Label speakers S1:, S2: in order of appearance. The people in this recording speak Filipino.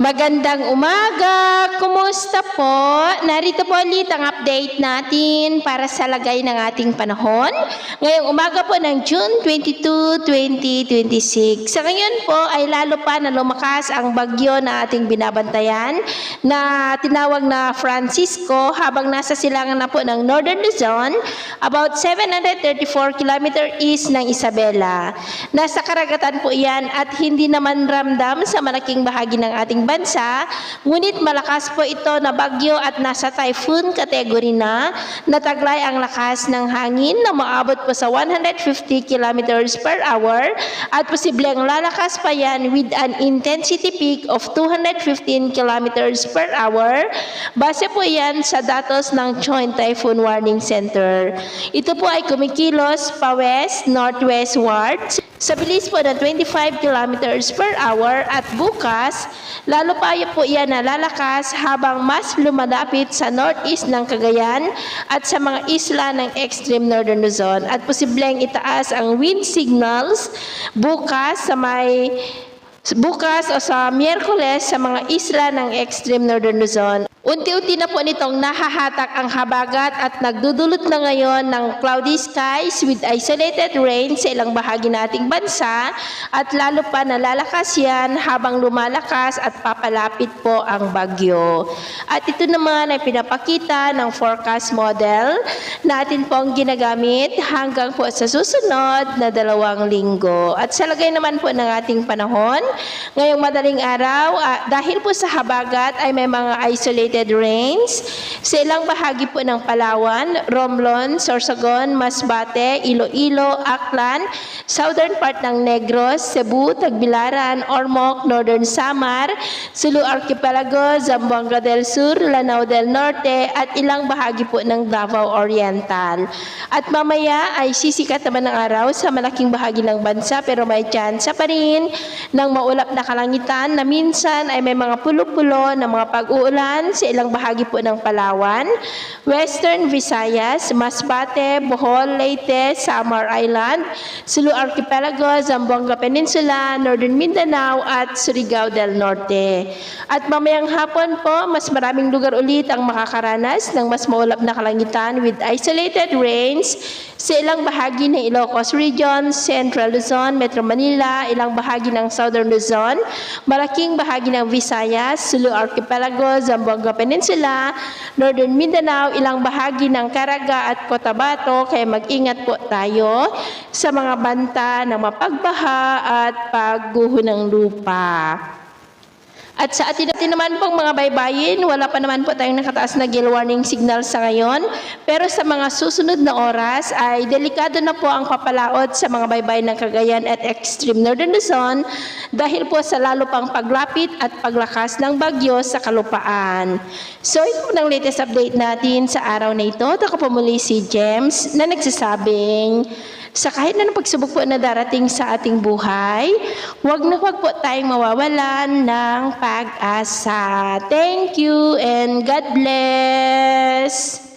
S1: Magandang umaga! Kumusta po? Narito po ulit ang update natin para sa lagay ng ating panahon. Ngayong umaga po ng June 22, 2026. Sa ngayon po ay lalo pa na lumakas ang bagyo na ating binabantayan na tinawag na Francisco habang nasa silangan na po ng Northern Luzon, about 734 km east ng Isabela. Nasa karagatan po yan at hindi naman ramdam sa malaking bahagi ng ating bansa, ngunit malakas po ito na bagyo at nasa typhoon category na nataglay ang lakas ng hangin na maabot po sa 150 km per hour at posibleng lalakas pa yan with an intensity peak of 215 km per hour. Base po yan sa datos ng Joint Typhoon Warning Center. Ito po ay kumikilos pa west, northwestward sa bilis po na 25 km per hour at bukas, lalo pa po yan na lalakas habang mas lumalapit sa northeast ng Cagayan at sa mga isla ng extreme northern Luzon at posibleng itaas ang wind signals bukas o sa Miyerkules sa mga isla ng extreme northern Luzon. Unti-unti na po nitong nahahatak ang habagat at nagdudulot na ngayon ng cloudy skies with isolated rain sa ilang bahagi ng ating bansa at lalo pa nalalakas yan habang lumalakas at papalapit po ang bagyo. At ito naman ay pinapakita ng forecast model natin pong ginagamit hanggang po sa susunod na 2 linggo. At sa lagay naman po ng ating panahon, ngayong madaling araw, dahil po sa habagat ay may mga isolated rains sa ilang bahagi po ng Palawan, Romblon, Sorsogon, Masbate, Iloilo, Aklan, southern part ng Negros, Cebu, Tagbilaran, Ormoc, Northern Samar, Sulu Archipelago, Zamboanga del Sur, Lanao del Norte at ilang bahagi po ng Davao Oriental. At mamaya ay sisikat naman ng araw sa malaking bahagi ng bansa pero may tsansa pa rin ng maulap na kalangitan na minsan ay may mga pulo-pulo na mga pag-uulan sa ilang bahagi po ng Palawan, Western Visayas, Masbate, Bohol, Leyte, Samar Island, Sulu Archipelago, Zamboanga Peninsula, Northern Mindanao at Surigao del Norte. At mamayang hapon po, mas maraming lugar ulit ang makakaranas ng mas maulap na kalangitan with isolated rains sa ilang bahagi ng Ilocos Region, Central Luzon, Metro Manila, ilang bahagi ng Southern Luzon, malaking bahagi ng Visayas, Sulu Archipelago, Zamboanga Peninsula, Northern Mindanao, ilang bahagi ng Caraga at Cotabato, kaya mag-ingat po tayo sa mga banta ng mapagbaha at pagguho ng lupa. At sa atin naman pong mga baybayin, wala pa naman po tayong nakataas na gale warning signal sa ngayon. Pero sa mga susunod na oras ay delikado na po ang papalaot sa mga baybayin ng Cagayan at extreme northern Luzon dahil po sa lalo pang paglapit at paglakas ng bagyo sa kalupaan. So ito po ang latest update natin sa araw na ito. Ako po muli si James na nagsasabing, sa kahit na pagsubok po na darating sa ating buhay, huwag po tayong mawawalan ng pag-asa. Thank you and God bless!